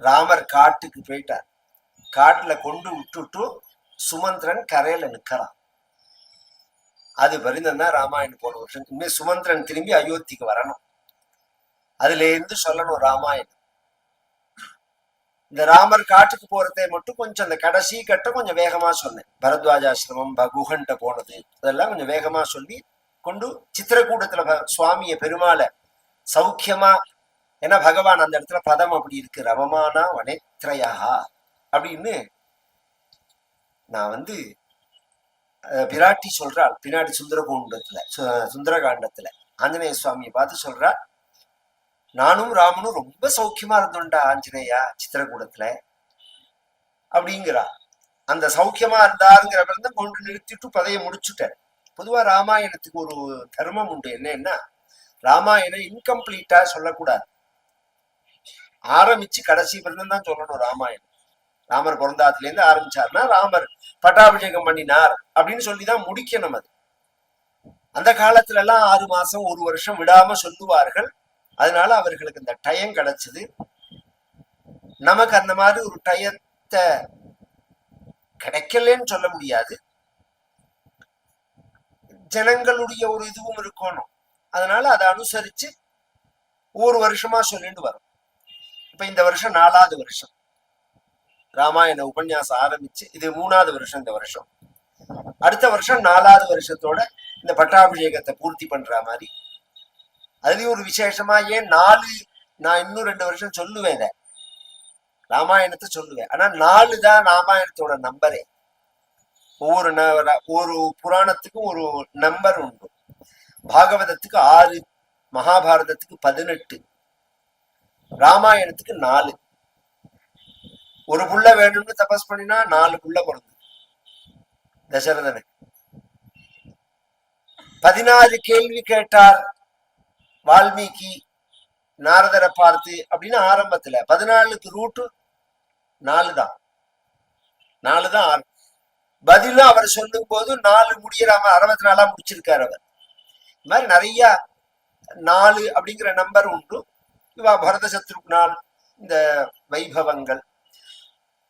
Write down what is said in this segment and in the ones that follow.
ராமர் காட்டுக்கு போயிட்டார். காட்டுல கொண்டு விட்டுட்டு சுமந்திரன் கரையில நிக்கிறான். அது பரிந்தம் தான் ராமாயணம் போன வருஷம். இனிமே சுமந்திரன் திரும்பி அயோத்திக்கு வரணும். அதுல இருந்து சொல்லணும் ராமாயணம். இந்த ராமர் காட்டுக்கு போறதை மட்டும் கொஞ்சம் அந்த கடைசி கட்டம் கொஞ்சம் வேகமா சொன்னேன். பரத்வாஜாசிரமம் குஹன்ட்ட போனது அதெல்லாம் கொஞ்சம் வேகமா சொல்லி கொண்டு சித்திரக்கூடத்துல சுவாமிய பெருமாளை சௌக்கியமா, ஏன்னா பகவான் அந்த இடத்துல பதம் அப்படி இருக்கு, ரவமானா வனேத்ரயா அப்படின்னு. நான் பிராட்டி சொல்றாள் பின்னாடி சுந்தரகாண்டத்துல ஆஞ்சநேய சுவாமியை பார்த்து சொல்றா, நானும் ராமனும் ரொம்ப சௌக்கியமா இருந்தோம்டா ஆஞ்சநேயா சித்திரக்கூடத்துல அப்படிங்கிறா. அந்த சௌக்கியமா இருந்தாருங்கிற பிறந்த கொண்டு நிறுத்திட்டு பதைய முடிச்சுட்டேன். பொதுவா ராமாயணத்துக்கு ஒரு தர்மம் உண்டு. என்னன்னா, ராமாயணம் இன்கம்ப்ளீட்டா சொல்லக்கூடாது. ஆரம்பிச்சு கடைசி பிறந்தம் தான் சொல்லணும் ராமாயணம். ராமர் பிறந்தாத்துல இருந்து ஆரம்பிச்சாருன்னா ராமர் பட்டாபிஷேகம் பண்ணினார் அப்படின்னு சொல்லிதான் முடிக்கணும். அது அந்த காலத்துல எல்லாம் 6 மாசம் 1 வருஷம் விடாம சொல்லுவார்கள். அதனால அவர்களுக்கு இந்த டயம் கிடைச்சது. நமக்கு அந்த மாதிரி ஒரு டயத்தை கிடைக்கலன்னு சொல்ல முடியாது. ஜனங்களுடைய ஒரு இதுவும் இருக்கணும். அதனால அதை அனுசரிச்சு 1 வருஷமா சொல்லிட்டு வரும். இப்ப இந்த வருஷம் 4வது வருஷம் ராமாயண உபன்யாசம் ஆரம்பிச்சு, இது 3வது வருஷம். இந்த வருஷம் அடுத்த வருஷம் 4வது வருஷத்தோட இந்த பட்டாபிஷேகத்தை பூர்த்தி பண்ற மாதிரி. அதுலயும் ஒரு விசேஷமா, ஏன் 4, நான் இன்னும் 2 வருஷம் சொல்லுவேன் ராமாயணத்தை சொல்லுவேன். ஆனா 4 தான் ராமாயணத்தோட நம்பரே. ஒரு புராணத்துக்கும் ஒரு நம்பர் உண்டு. பாகவதத்துக்கு 6, மகாபாரதத்துக்கு 18, ராமாயணத்துக்கு 4. ஒரு புள்ள வேணும்னு தபஸ் பண்ணினா 4 புள்ள பிறந்து தசரதனுக்கு. 16 கேள்வி கேட்டார் வால்மீகி நாரதரை பார்த்து அப்படின்னு ஆரம்பத்துல. 14க்கு ரூட்டு 4 தான். 4 தான் பதிலும். அவர் சொல்லும் போது 4 முடியறாம 64 முடிச்சிருக்காரு அவர். இந்த மாதிரி நிறைய 4 அப்படிங்கிற நம்பர் உண்டு. இவா பரத சத்ருக்னால் இந்த வைபவங்கள்.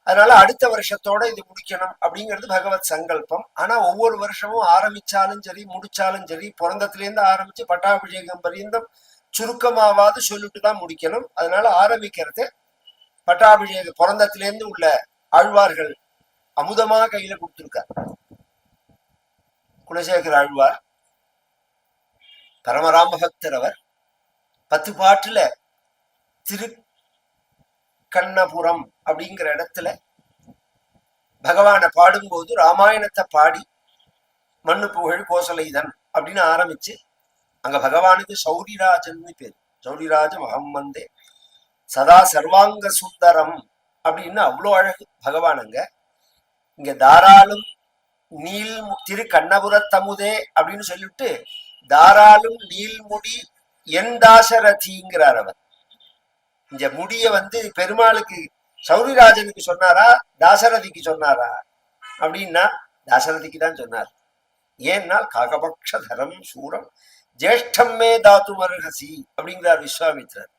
அதனால அடுத்த வருஷத்தோட இது முடிக்கணும் அப்படிங்கிறது பகவத் சங்கல்பம். ஆனா ஒவ்வொரு வருஷமும் ஆரம்பிச்சாலும் சரி முடிச்சாலும் சரி பிறந்தத்திலேருந்து ஆரம்பிச்சு பட்டாபிஷேகம் பரியந்தம் சுருக்கமாவது சொல்லிட்டு தான் முடிக்கணும். அதனால ஆரம்பிக்கிறது பட்டாபிஷேக பிறந்தத்திலேருந்து உள்ள ஆழ்வார்கள் அமுதமா கையில கொடுத்திருக்கார். குலசேகர ஆழ்வார் பரமராம பக்தர். அவர் 10 பாட்டுல திருக்கண்ணபுரம் அப்படிங்கிற இடத்துல பகவானை பாடும்போது ராமாயணத்தை பாடி மண்ணு புகழ் கோசலைதன் அப்படின்னு ஆரம்பிச்சு, அங்க பகவானுக்கு சௌரிராஜன்னு பேரு. சௌரிராஜ மகம்மந்தே சதா சர்வாங்க சுந்தரம் அப்படின்னு அவ்வளோ அழகு பகவான். இங்க தாராளும் நீல் திரு கண்ணபுரத்தமுதே அப்படின்னு சொல்லிட்டு தாராளும் நீள்முடி என் தாசரதிங்கிறார் அவர். இந்த முடிய பெருமாளுக்கு சௌரிராஜனுக்கு சொன்னாரா தாசரதிக்கு சொன்னாரா அப்படின்னா தாசரதிக்கு தான் சொன்னார். ஏன்னா காகபக்ஷ தரம் சூரம் ஜேஷ்டம் மே தாத்து மருகசி அப்படிங்கிறார் விஸ்வாமித்ரர்.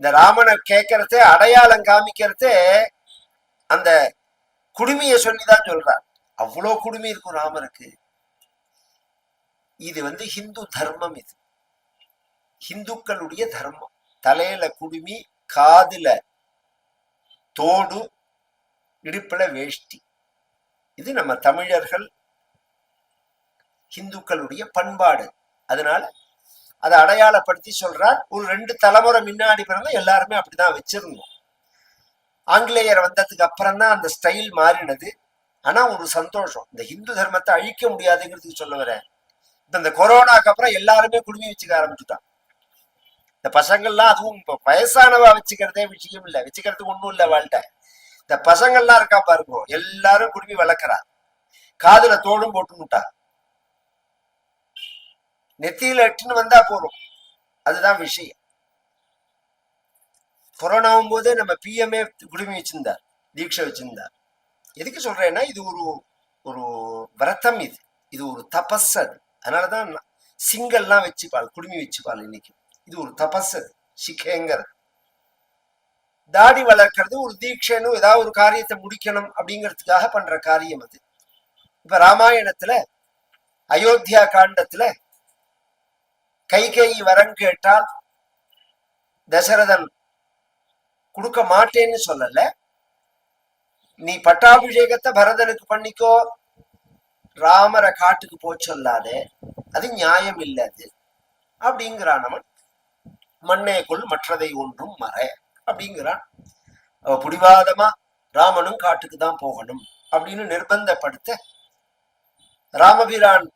இந்த ராமனை கேட்கறத அடையாளம் காமிக்கிறத அந்த குடுமைய சொல்லிதான் சொல்றார். அவ்வளோ குடுமி இருக்கும் ராமருக்கு. இது ஹிந்து தர்மம். இது ஹிந்துக்களுடைய தர்மம். தலையில குடுமி, காதுல தோடு, இடுப்புல வேஷ்டி. இது நம்ம தமிழர்கள் ஹிந்துக்களுடைய பண்பாடு. அதனால அதை அடையாளப்படுத்தி சொல்றார். ஒரு 2 தலைமுறை முன்னாடி பிறந்த எல்லாருமே அப்படிதான் வச்சிருந்தோம். ஆங்கிலேயர் வந்ததுக்கு அப்புறம் தான் அந்த ஸ்டைல் மாறினது. ஆனா ஒரு சந்தோஷம், இந்த ஹிந்து தர்மத்தை அழிக்க முடியாதுங்கிறதுக்கு சொல்ல வரேன். இப்ப இந்த கொரோனாக்கு அப்புறம் எல்லாருமே குடுமி வச்சுக்க ஆரம்பிச்சுட்டான். இந்த பசங்கள்லாம், அதுவும் இப்ப வயசானவா வச்சுக்கிறதே விஷயம் இல்லை, வச்சுக்கிறதுக்கு ஒண்ணும் இல்லை வாழ்க்கை. இந்த பசங்கள்லாம் இருக்கா பாருங்க, எல்லாரும் குடுமி வளர்க்கிறா, காதுல தோடும் போட்டுட்டா, நெத்தியில எட்டுன்னு வந்தா போறோம். அதுதான் விஷயம். கொரோனாவும் போதே நம்ம பிஎம்ஏ குடுமி வச்சிருந்தார், தீட்சை வச்சிருந்தார். எதுக்கு சொல்றேன்னா, இது ஒரு விரதம். இது ஒரு தபஸ். அது அதனாலதான் சிங்கல்லாம் வச்சுப்பாள், குடுமி வச்சுப்பாள். இன்னைக்கு இது ஒரு தபஸ். சிக்கேங்கிறது தாடி வளர்க்கறது ஒரு தீட்சைன்னு ஏதாவது ஒரு காரியத்தை முடிக்கணும் அப்படிங்கிறதுக்காக பண்ற காரியம் அது. இப்ப ராமாயணத்துல அயோத்தியா காண்டத்துல கைகேயி வரம் கேட்டால் தசரதன் கொடுக்க மாட்டேன்னு சொல்லல. நீ பட்டாபிஷேகத்தை பரதனுக்கு பண்ணிக்கோ, ராமரை காட்டுக்கு போ சொல்லாதே, அது நியாயம் இல்லது அப்படிங்கிறான். மண்ணேக்குள் மற்றதை ஒன்றும் மற அப்படிங்கிறான். புடிவாதமா ராமனும் காட்டுக்கு தான் போகணும் அப்படின்னு நிர்பந்தப்படுத்த ராமபிரான்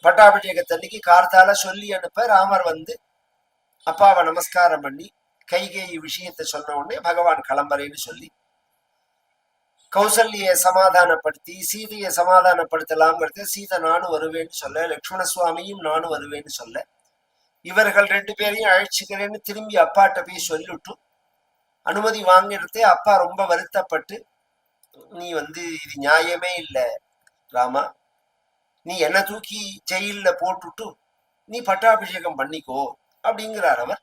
பட்டாபிஷேகத்தன்னைக்கு கார்த்தால சொல்லி அனுப்ப ராமர் அப்பாவை நமஸ்காரம் பண்ணி கைகேயி விஷயத்தை சொன்ன உடனே பகவான் கிளம்புறேன்னு சொல்லி கௌசல்ய சமாதானப்படுத்தி சீதையை சமாதானப்படுத்தலாம்ங்கிறது. சீதை நானும் வருவேன்னு சொல்ல, லட்சுமண சுவாமியும் நானும் வருவேன்னு சொல்ல, இவர்கள் 2 பேரையும் அழைச்சிக்கிறேன்னு திரும்பி அப்பாட்ட போய் சொல்லிட்டு அனுமதி வாங்கிடுத்தே அப்பா ரொம்ப வருத்தப்பட்டு, நீ இது நியாயமே இல்லை ராமா, நீ என்ன தூக்கி ஜெயில போட்டுட்டு நீ பட்டாபிஷேகம் பண்ணிக்கோ அப்படிங்கிறார் அவர்.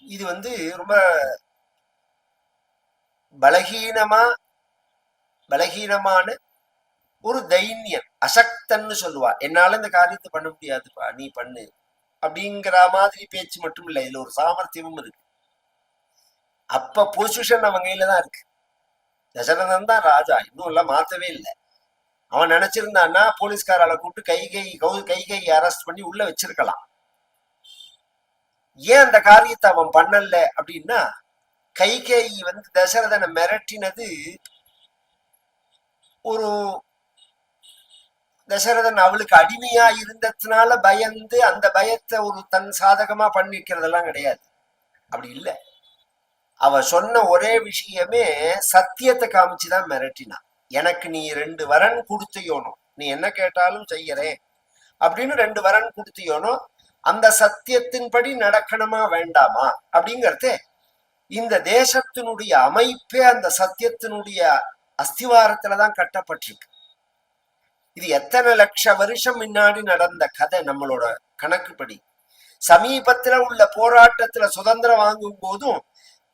இது ரொம்ப பலகீனமான ஒரு தைன்யம், அசக்தன்னு சொல்லுவா. என்னால இந்த காரியத்தை பண்ண முடியாதுப்பா, நீ பண்ணு அப்படிங்கிற மாதிரி பேச்சு மட்டும் இல்லை, இதுல ஒரு சாமர்த்தியமும் இருக்கு. அப்ப பொசிஷன் அவன் கையில தான் இருக்கு. தசரதன் தான் ராஜா, இன்னும் எல்லாம் மாத்தவே இல்லை. அவன் நினைச்சிருந்தான்னா போலீஸ்காரால கூப்பிட்டு கைகை அரெஸ்ட் பண்ணி உள்ள வச்சிருக்கலாம். ஏன் அந்த காரியத்தை அவன் பண்ணல அப்படின்னா, கைகேயி தசரதனை மிரட்டினது ஒரு தசரதன் அவளுக்கு அடிமையா இருந்ததுனால பயந்து அந்த பயத்தை ஒரு தன் சாதகமா பண்ணிக்கிறதெல்லாம் கிடையாது. அப்படி இல்லை. அவ சொன்ன ஒரே விஷயமே சத்தியத்தை காமிச்சுதான் மிரட்டினான். எனக்கு நீ 2 வரன் கொடுத்தியோனோ, நீ என்ன கேட்டாலும் செய்யறேன் அப்படின்னு 2 வரன் கொடுத்தியோனோ, அந்த சத்தியத்தின்படி நடக்கணுமா வேண்டாமா அப்படிங்கறது. இந்த தேசத்தினுடைய அமைப்பே அந்த சத்தியத்தினுடைய அஸ்திவாரத்துலதான் கட்டப்பட்டிருக்கு. இது எத்தனை லட்ச வருஷம் முன்னாடி நடந்த கதை. நம்மளோட கணக்குப்படி சமீபத்துல உள்ள போராட்டத்துல சுதந்திரம் வாங்கும் போதும்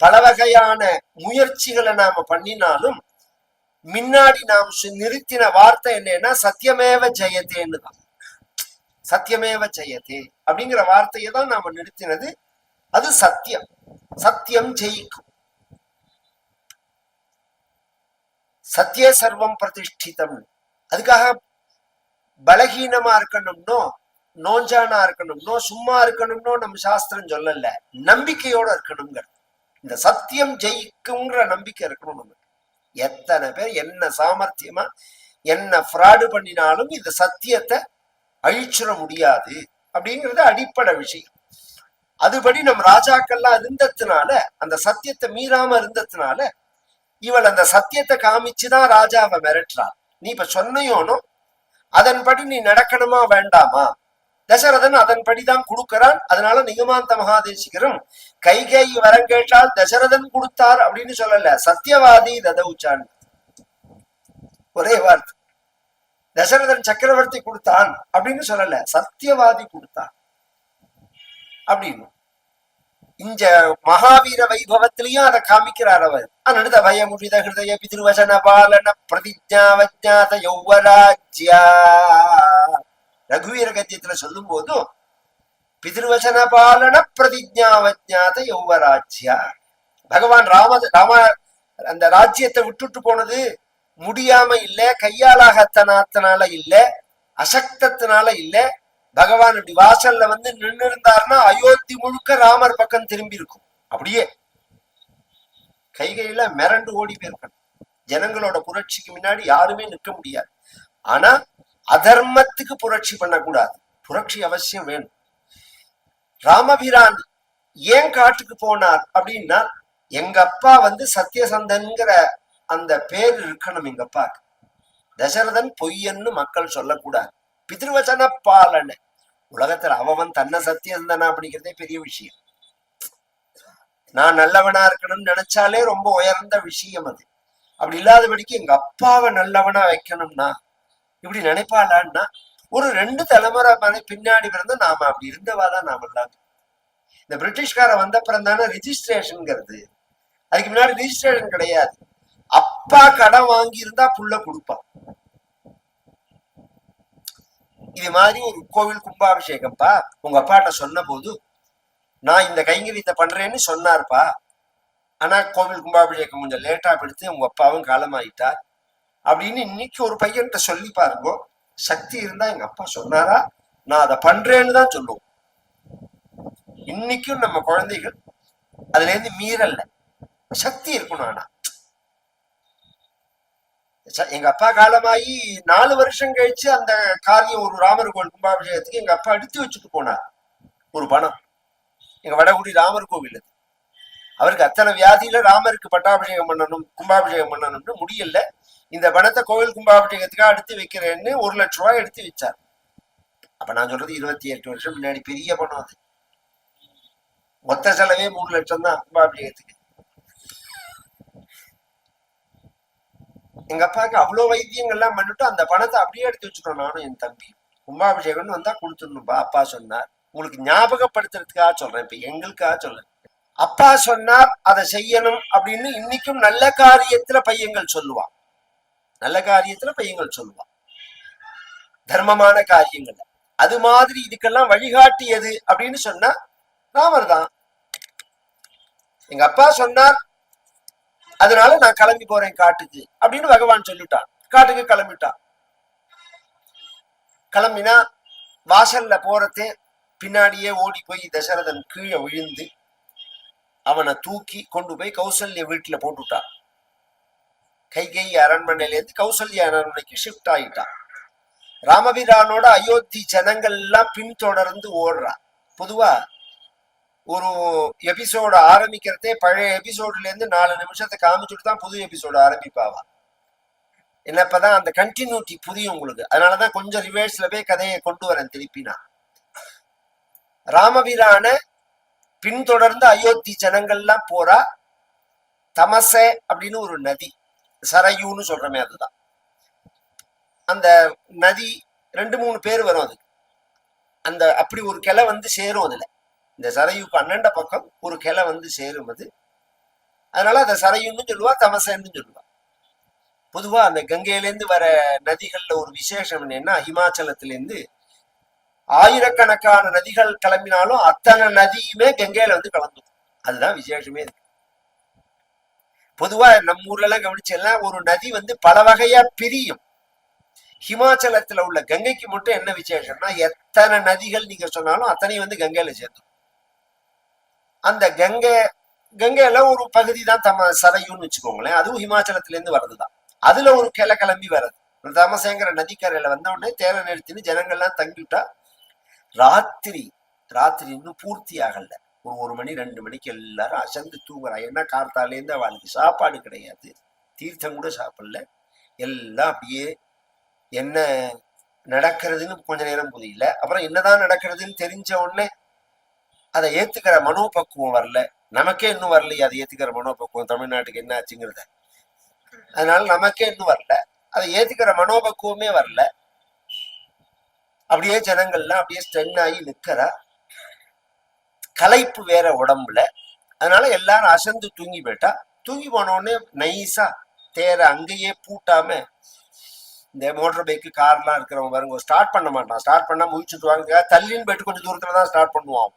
பல வகையான முயற்சிகளை நாம பண்ணினாலும் முன்னாடி நாம் நிறுத்தின வார்த்தை என்னன்னா சத்தியமேவ ஜெயத்தேன்னு தான். சத்தியமேவ ஜெயத்தே அப்படிங்கிற வார்த்தையை தான் நாம நிறுத்தினது. அது சத்தியம். சத்தியம் ஜெயிக்கும். சத்திய சர்வம் பிரதிஷ்டிதம். அதுக்காக பலகீனமா இருக்கணும்னோ நோஞ்சானா இருக்கணும்னோ சும்மா இருக்கணும்னோ நம்ம சாஸ்திரம் சொல்லல. நம்பிக்கையோட இருக்கணுங்கிறது. இந்த சத்தியம் ஜெயிக்குங்கிற நம்பிக்கை இருக்கணும் நமக்கு. எத்தனை பேர் என்ன சாமர்த்தியமா என்ன ஃப்ராடு பண்ணினாலும் இந்த சத்தியத்தை அழிச்சிட முடியாது அப்படிங்கிறது அடிப்படை விஷயம். அதுபடி நம் ராஜாக்கள்லாம் இருந்ததுனால, அந்த சத்தியத்தை மீறாம இருந்ததுனால இவள் அந்த சத்தியத்தை காமிச்சுதான் ராஜாவை மிரட்டுறாள். நீ இப்ப சொன்னையோனோ அதன்படி நீ நடக்கணுமா வேண்டாமா? தசரதன் அதன்படிதான் கொடுக்கிறான். அதனால நிகமாந்த மகாதேசிகரும் கைகேயி வரம் கேட்டால் தசரதன் கொடுத்தார் அப்படின்னு சொல்லல, சத்தியவாதி ததவுச்சான். ஒரே வார்த்தை. தசரதன் சக்கரவர்த்தி கொடுத்தான் அப்படின்னு சொல்லல, சத்தியவாதி கொடுத்தான் அப்படின்னு. இந்த மகாவீர வைபவத்திலையும் அதை காமிக்கிறார் அவர். அனடுத பயமுடித ஹிருதய பிதிருவசன பாலன பிரதிஜாவஜாத யௌவராஜ்யா. ரகுவீர கத்தியத்துல சொல்லும் போதும் பிதிருவசன பாலன பிரதிஜாவஜாத யௌவராஜ்யா. பகவான் ராம அந்த ராஜ்யத்தை விட்டுட்டு போனது முடியாம இல்ல, கையாலாகத்தனால இல்ல, அசக்தத்தினால இல்ல. பகவான் இப்படி வாசல்ல நின்று இருந்தாருன்னா அயோத்தி முழுக்க ராமர் பக்கம் திரும்பி இருக்கும். அப்படியே கைகையில மிரண்டு ஓடி போயிருக்கணும். ஜனங்களோட புரட்சிக்கு முன்னாடி யாருமே நிற்க முடியாது. ஆனா அதர்மத்துக்கு புரட்சி பண்ணக்கூடாது. புரட்சி அவசியம் வேணும். ராமபிரான் ஏன் காட்டுக்கு போனார் அப்படின்னா, எங்க அப்பா சத்தியசந்தன்கிற அந்த பேர் இருக்கணும் எங்க அப்பாக்கு. தசரதன் பொய்யன்னு மக்கள் சொல்லக்கூடாது. பிதிருவச்சன பாலன. உலகத்துல அவன் தன்னை சத்தியசந்தனா அப்படிங்கிறதே பெரிய விஷயம். நான் நல்லவனா இருக்கணும்னு நினைச்சாலே ரொம்ப உயர்ந்த விஷயம் அது. அப்படி இல்லாதபடிக்கு எங்க அப்பாவை நல்லவனா வைக்கணும்னா இப்படி நினைப்பாளான்னா, ஒரு 2 தலைமுறை பின்னாடி பிறந்து நாம அப்படி இருந்தவாதான் நாம இல்லாத. இந்த பிரிட்டிஷ்கார வந்த அப்புறம் தானே ரிஜிஸ்ட்ரேஷன்ங்கிறது. அதுக்கு முன்னாடி ரிஜிஸ்ட்ரேஷன் கிடையாது. அப்பா கடன் வாங்கி இருந்தா புள்ள கொடுப்பான். இது மாதிரி ஒரு கோவில் கும்பாபிஷேகம்ப்பா, உங்க அப்பாட்ட சொன்ன போது நான் இந்த கைங்கரியத்தை பண்றேன்னு சொன்னார்ப்பா. ஆனா கோவில் கும்பாபிஷேகம் கொஞ்சம் லேட்டா பிடித்து உங்க அப்பாவும் காலமாயிட்டார் அப்படின்னு இன்னைக்கு ஒரு பையன்கிட்ட சொல்லி பாருங்க. சக்தி இருந்தா எங்க அப்பா சொன்னாரா, நான் அதை பண்றேன்னு தான் சொல்லுவோம். இன்னைக்கும் நம்ம குழந்தைகள் அதுல இருந்து மீறல்ல, சக்தி இருக்கணும். ஆனா எங்க அப்பா காலமாயி 4 வருஷம் கழிச்சு அந்த காரியம், ஒரு ராமர் கோவில் கும்பாபிஷேகத்துக்கு எங்க அப்பா எடுத்து வச்சுட்டு போனார் ஒரு பணம். எங்க வடகுடி ராமர் கோவில் அது. அவருக்கு அத்தனை வியாதியில ராமருக்கு பட்டாபிஷேகம் பண்ணணும், கும்பாபிஷேகம் பண்ணணும்னு முடியல. இந்த பணத்தை கோவில் கும்பாபிஷேகத்துக்காக எடுத்து வைக்கிறேன்னு 1 லட்சம் ரூபாய் எடுத்து வச்சார். அப்ப நான் சொல்றது 28 வருஷம் முன்னாடி. பெரிய பணம் அது. மொத்த செலவே 3 லட்சம் தான் கும்பாபிஷேகத்துக்கு. எங்க அப்பாவுக்கு அவ்வளவு வைத்தியங்கள்லாம் பண்ணிட்டு அந்த பணத்தை அப்படியே எடுத்து வச்சுட்டோம் நானும் என் தம்பி. கும்பாபிஷேகம்னு வந்தா கொடுத்துடணும்பா அப்பா சொன்னார். உங்களுக்கு ஞாபகப்படுத்துறதுக்காக சொல்றேன், இப்ப எங்களுக்காக சொல்றேன். அப்பா சொன்னார் அதை செய்யணும் அப்படின்னு இன்னைக்கும் நல்ல காரியத்துல பையங்கள் சொல்லுவான். நல்ல காரியத்துல பையங்கள் சொல்லுவான், தர்மமான காரியங்கள். அது மாதிரி இதுக்கெல்லாம் வழிகாட்டியது அப்படின்னு சொன்னா ராமர் தான். எங்க அப்பா சொன்னார், அதனால நான் கிளம்பி போறேன் காட்டுக்கு அப்படின்னு பகவான் சொல்லிட்டான். காட்டுக்கு கிளம்பிட்டான். கிளம்பினா வாசல்ல போறதே பின்னாடியே ஓடி போய் தசரதன் கீழே விழுந்து அவனை தூக்கி கொண்டு போய் கௌசல்ய வீட்டுல போட்டுட்டான். கைகை அரண்மனையில இருந்து கௌசல்ய அரண்மனைக்கு ஷிஃப்ட் ஆயிட்டான். ராமபிரானோட அயோத்தி ஜனங்கள் எல்லாம் பின்தொடர்ந்து ஓடுறான். பொதுவா ஒரு எபிசோடு ஆரம்பிக்கிறதே பழைய எபிசோடுல இருந்து 4 நிமிஷத்தை காமிச்சுட்டு தான் புது எபிசோடு ஆரம்பிப்பாவா. என்னப்பதான் அந்த கண்டினியூட்டி புரியும் உங்களுக்கு. அதனாலதான் கொஞ்சம் ரிவர்ஸ்ல போய் கதையை கொண்டு வரேன் திருப்பி. நான் ராமபிரான பின்தொடர்ந்து அயோத்தி ஜனங்கள்லாம் போறா. தமசே அப்படின்னு ஒரு நதி, சரையூன்னு சொல்றமே அதுதான். அந்த நதி 2-3 பேர் வரும் அது. அந்த அப்படி ஒரு கிளை வந்து சேரும் அதுல. இந்த சரையுக்கு அண்ணண்ட பக்கம் ஒரு கிளை வந்து சேரும் அது. அதனால அந்த சரையுன்னு சொல்லுவா, தமசேன்னு சொல்லுவா. பொதுவா அந்த கங்கையிலேருந்து வர நதிகள்ல ஒரு விசேஷம் என்னன்னா, ஹிமாச்சலத்திலேருந்து ஆயிரக்கணக்கான நதிகள் கிளம்பினாலும் அத்தனை நதியுமே கங்கையில வந்து கலந்துடும். அதுதான் விசேஷமே இருக்கு. பொதுவா நம்ம ஊர்ல எல்லாம் கவனிச்செல்லாம் ஒரு நதி வந்து பல வகையா பிரியும். ஹிமாச்சலத்துல உள்ள கங்கைக்கு மட்டும் என்ன விசேஷம்னா, எத்தனை நதிகள் நீங்க சொன்னாலும் அத்தனையும் வந்து கங்கையில சேர்ந்து. அந்த கங்கையில ஒரு பகுதி தான் சரையுன்னு வச்சுக்கோங்களேன். அதுவும் ஹிமாச்சலத்துல இருந்து வர்றதுதான். அதுல ஒரு கிளை கிளம்பி வர்றது. தமசேங்கிற நதிக்கரையில வந்த உடனே தேர நிறுத்தின்னு ஜனங்கள்லாம் தங்கிவிட்டா. ராத்திரி இன்னும் பூர்த்தி ஆகல. ஒரு 1 மணி 2 மணிக்கு எல்லாரும் அசந்து தூங்குறா. ஏன்னா கார்த்தாலேருந்து அவளுக்கு சாப்பாடு கிடையாது, தீர்த்தம் கூட சாப்பிடல. எல்லாம் அப்படியே என்ன நடக்கிறதுன்னு கொஞ்ச நேரம் புரியல. அப்புறம் என்னதான் நடக்கிறதுன்னு தெரிஞ்ச உடனே அதை ஏத்துக்கிற மனோபக்குவம் வரல. நமக்கே இன்னும் வரலையே அதை ஏத்துக்கிற மனோபக்குவம். தமிழ்நாட்டுக்கு என்ன ஆச்சுங்கிறத. அதனால நமக்கே இன்னும் வரல, அதை ஏத்துக்கிற மனோபக்குவமே வரல. அப்படியே ஜனங்கள்லாம் அப்படியே ஸ்டென் ஆகி நிற்கிறா. களைப்பு வேற உடம்புல. அதனால எல்லாரும் அசந்து தூங்கி போயிட்டா. தூங்கி போன உடனே நைஸா தேர அங்கேயே பூட்டாம, இந்த மோட்டர் பைக்கு கார்லாம் இருக்கிறவங்க பாருங்க, ஸ்டார்ட் பண்ண மாட்டான். ஸ்டார்ட் பண்ணா முழிச்சுட்டு வாங்க, தள்ளின்னு போயிட்டு கொஞ்சம் தூரத்துலதான் ஸ்டார்ட் பண்ணுவான்.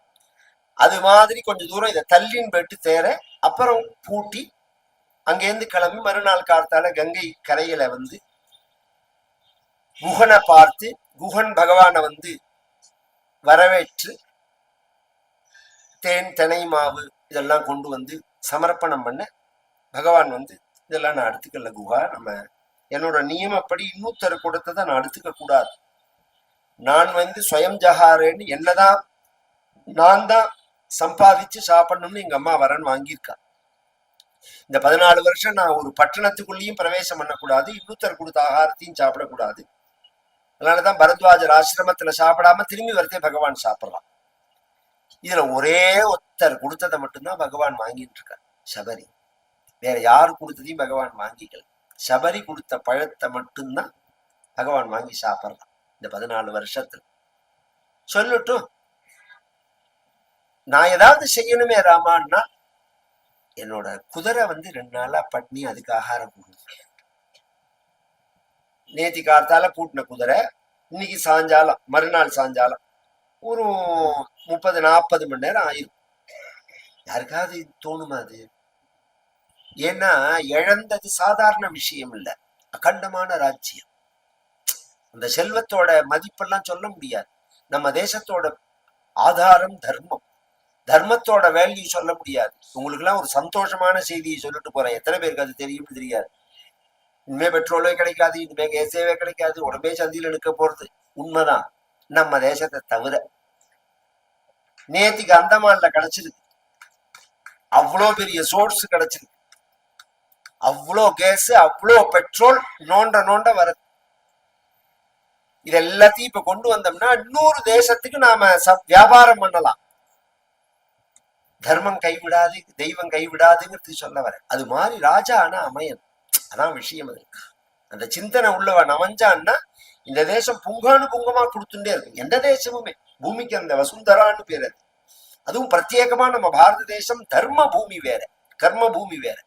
அது மாதிரி கொஞ்சம் தூரம் இதை தள்ளின்னு போயிட்டு தேர அப்புறம் பூட்டி அங்கேருந்து கிளம்பி மறுநாள் காலத்தால கங்கை கரையில வந்து குகனை பார்த்து, குகன் பகவானை வந்து வரவேற்று தேன் தினை மாவு இதெல்லாம் கொண்டு வந்து சமர்ப்பணம் பண்ண பகவான் வந்து, இதெல்லாம் நான் எடுத்துக்கல குஹா, நம்ம என்னோட நியமப்படி இன்னொருத்தர் கொடுத்ததை நான் எடுத்துக்க கூடாது. நான் வந்து ஸ்வயம் ஜஹாரேன்னு என்னதான் நான் தான் சம்பாதிச்சு சாப்பிடணும்னு எங்க அம்மா வரன்னு வாங்கியிருக்கா. இந்த 14 வருஷம் நான் ஒரு பட்டணத்துக்குள்ளேயும் பிரவேசம் பண்ணக்கூடாது, இன்னொருத்தர் கொடுத்த ஆகாரத்தையும் சாப்பிடக்கூடாது. அதனாலதான் பரத்வாஜர் ஆசிரமத்துல சாப்பிடாம திரும்பி வரத்தே பகவான் சாப்பிடலாம். இதுல ஒரே ஒருத்தர் கொடுத்ததை மட்டும்தான் பகவான் வாங்கிட்டு இருக்கார், சபரி. வேற யாரு கொடுத்ததையும் பகவான் வாங்கிக்கல. சபரி கொடுத்த பழத்தை மட்டும்தான் பகவான் வாங்கி சாப்பிடலாம் இந்த 14 வருஷத்துல. சொல்லட்டும், நான் ஏதாவது செய்யணுமே ராமான்னா, என்னோட குதிரை 2 நாளா பட்னி, அதுக்கு ஆகாரம் கொடுங்க. நேத்தி காத்தால பூட்டின குதிரை இன்னைக்கு சாயங்காலம், மறுநாள் சாயங்காலம் ஒரு 30-40 மணி நேரம் ஆயிரும். யாருக்காவது தோணுமா அது? ஏன்னா இழந்தது சாதாரண விஷயம் இல்ல, அகண்டமான ராஜ்யம். அந்த செல்வத்தோட மதிப்பெல்லாம் சொல்ல முடியாது. நம்ம தேசத்தோட ஆதாரம் தர்மம். தர்மத்தோட வேல்யூ சொல்ல முடியாது. உங்களுக்கு எல்லாம் ஒரு சந்தோஷமான செய்தியை சொல்லிட்டு போறேன். எத்தனை பேருக்கு அது தெரியும் தெரியாது. இனிமே பெட்ரோலே கிடைக்காது, இனிமே கேஸேவே கிடைக்காது, உடம்பே சந்தியில் எடுக்க போறது உண்மைதான். நம்ம தேசத்தை தவிர நேத்திக்கு அந்தமான்ல கிடைச்சிருக்கு, அவ்வளோ பெரிய சோர்ஸ் கிடைச்சிருக்கு, அவ்வளோ கேஸ், அவ்வளோ பெட்ரோல் நோண்ட நோண்ட வருது. இது எல்லாத்தையும் இப்ப கொண்டு வந்தோம்னா இன்னொரு தேசத்துக்கு நாம வியாபாரம் பண்ணலாம். தர்மம் கைவிடாது, தெய்வம் கைவிடாதுங்கிறது சொல்ல வர. அது மாதிரி ராஜா ஆனா அமையன், அதான் விஷயம். அது அந்த சிந்தனை உள்ளவன் அமைஞ்சான்னா இந்த தேசம் புங்கானு புங்கமா கொடுத்துட்டே இருக்கு. எந்த தேசமுமே பூமிக்கு அந்த வசுந்தரான்னு பேர். அது அதுவும் பிரத்யேகமா நம்ம பாரத தேசம் தர்ம பூமி வேற, கர்ம பூமி வேற.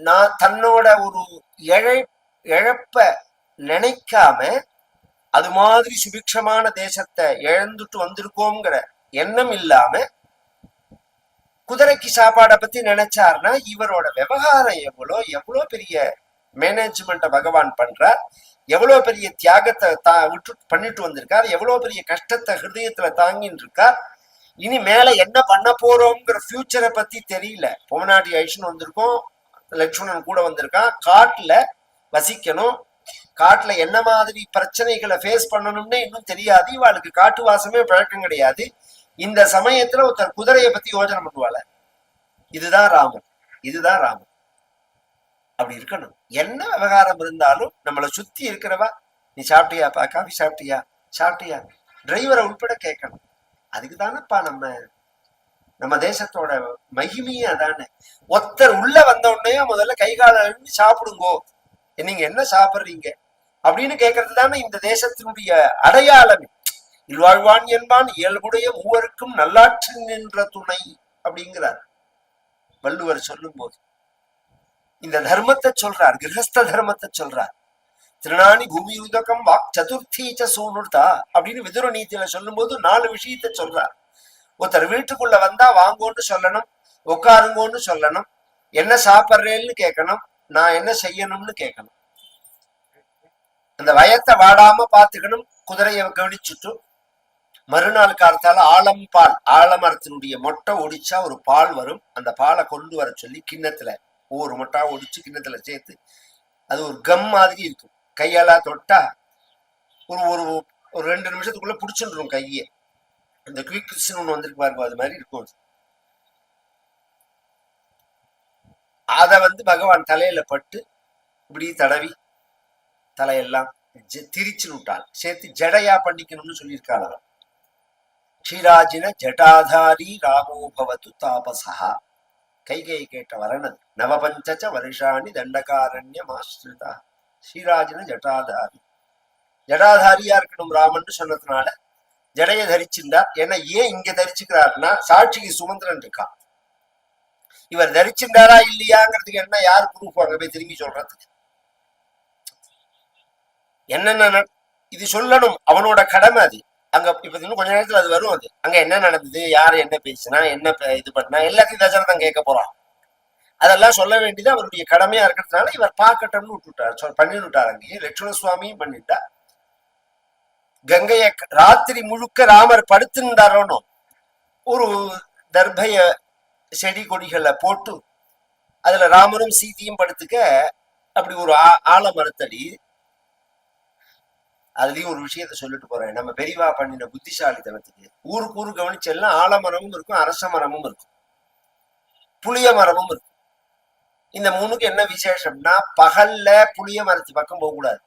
நான் தன்னோட ஒரு இழப்ப நினைக்காம அது மாதிரி சுபிக்ஷமான தேசத்தை இழந்துட்டு வந்திருக்கோங்கிற எண்ணம் இல்லாம குதிரைக்கு சாப்பாடை பத்தி நினைச்சாருன்னா இவரோட விவகாரம் எவ்வளோ பெரிய மேனேஜ்மெண்ட்டை பகவான் பண்றார், எவ்வளவு பெரிய தியாகத்தை விட்டு பண்ணிட்டு வந்திருக்கார், எவ்வளவு பெரிய கஷ்டத்தை ஹிருதயத்துல தாங்கின்னு இருக்கார். இனி மேல என்ன பண்ண போறோம்ங்கிற ஃபியூச்சரை பத்தி தெரியல. பொம்மநாட்டி ஐஷன் வந்திருக்கோம், லட்சுமணன் கூட வந்திருக்கான். காட்டுல வசிக்கணும், காட்டுல என்ன மாதிரி பிரச்சனைகளை ஃபேஸ் பண்ணணும்னு இன்னும் தெரியாது. இவாளுக்கு காட்டு வாசமே பழக்கம் கிடையாது. இந்த சமயத்துல ஒருத்தர் குதிரையை பத்தி யோசனை பண்ணுவாள. இதுதான் ராமன், இதுதான் ராமன். அப்படி இருக்கணும். என்ன விவகாரம் இருந்தாலும் நம்மளை சுத்தி இருக்கிறவா, நீ சாப்பிட்டியாப்பா, காஃபி சாப்பிட்டியா, சாப்பிட்டியா, டிரைவரை உட்பட கேட்கணும். அதுக்கு தானப்பா நம்ம தேசத்தோட மகிமையே அதானே. ஒருத்தர் உள்ள வந்த உடனே முதல்ல கை கால சாப்பிடுங்கோ, நீங்க என்ன சாப்பிடுறீங்க அப்படின்னு கேட்கறது தானே இந்த தேசத்தினுடைய அடையாளம். இல்வாழ்வான் என்பான் இயல்புடைய மூவருக்கும் நல்லாற்று நின்ற துணை அப்படிங்கிறார் வள்ளுவர் சொல்லும் போது. இந்த தர்மத்தை சொல்றார், கிரகஸ்த தர்மத்தை சொல்றார். திருநாணி பூமி உதகம் வாக் சதுர்த்தீச்ச சூனுர்தா அப்படின்னு விதுர நீதியில சொல்லும் போது 4 விஷயத்த சொல்றார். ஒருத்தர் வீட்டுக்குள்ள வந்தா வாங்கோன்னு சொல்லணும், உட்காருங்கோன்னு சொல்லணும், என்ன சாப்பிட்றேன்னு கேட்கணும், நான் என்ன செய்யணும்னு கேட்கணும், அந்த வயத்தை வாடாம பாத்துக்கணும். குதிரையை கவனிச்சுட்டு மறுநாள் காலத்தால ஆலம்பால், ஆலமரத்தினுடைய மொட்டை ஒடிச்சா ஒரு பால் வரும். அந்த பாலை கொண்டு வர சொல்லி கிண்ணத்துல ஒவ்வொரு மொட்டா ஒடிச்சு கிண்ணத்துல சேர்த்து, அது ஒரு கம் மாதிரி இருக்கும். கையெல்லாம் தொட்டா ஒரு ஒரு 2 நிமிஷத்துக்குள்ள பிடிச்சுடும் கையை. இந்த குவிக்ஸ்ன்னு ஒண்ணு வந்திருக்கு பாருங்க, அது மாதிரி இருக்கும். அத பகவான் தலையில பட்டு இப்படி தடவி தலையெல்லாம் திரிச்சு விட்டாள். சேர்த்து ஜடையா பண்ணிக்கணும்னு சொல்லியிருக்காள். ஸ்ரீராஜின ஜட்டாதாரி ராமோ பவது தாபசா. கைகை கேட்ட வரணது நவபஞ்ச வருஷாணி தண்டகாரண்யம் ஆஸ்ரிதா. ஸ்ரீராஜின ஜட்டாதாரி, ஜடாதாரியா இருக்கணும் ராமன் சொன்னதுனால ஜடைய தரிச்சிருந்தார். ஏன்னா ஏன் இங்க தரிச்சுக்கிறாருன்னா சாட்சிக்கு சுமந்திரன் இருக்கான். இவர் தரிச்சிருந்தாரா இல்லையாங்கிறதுக்கு என்ன யார் ப்ரூஃப் அங்க போய் திரும்பி சொல்றதுக்கு? என்னென்ன இது சொல்லணும், அவனோட கடமை அது. அங்க இப்ப இன்னும் கொஞ்ச நேரத்துல அது வரும். அது அங்க என்ன நடந்தது, யாரு என்ன பேசினா, என்ன இது பண்ணா, எல்லாத்தையும் தசரதன் கேட்க போறான். அதெல்லாம் சொல்ல வேண்டியது அவருடைய கடமையா இருக்கிறதுனால இவர் பார்க்கட்டும்னு விட்டுட்டார், பண்ணி விட்டார். அங்கேயே லட்சுமண சுவாமியும் பண்ணிட்டார். கங்கைய ராத்திரி முழுக்க ராமர் படுத்திருந்தாரோனோ ஒரு தர்பய செடி கொடிகளை போட்டு அதுல ராமரும் சீதையும் படுத்துக்க அப்படி ஒரு ஆலமரத்தடி. அதுலயும் ஒரு விஷயத்த சொல்லிட்டு போறேன். நம்ம பெரியவா பண்ணின புத்திசாலித்தனத்துக்கு ஊருக்கு ஊரு கவனிச்செல்லாம் ஆலமரமும் இருக்கும், அரச மரமும் இருக்கும், புளிய மரமும் இருக்கும். இந்த 3க்கு என்ன விசேஷம்னா பகல்ல புளிய மரத்து பக்கம் போகக்கூடாது.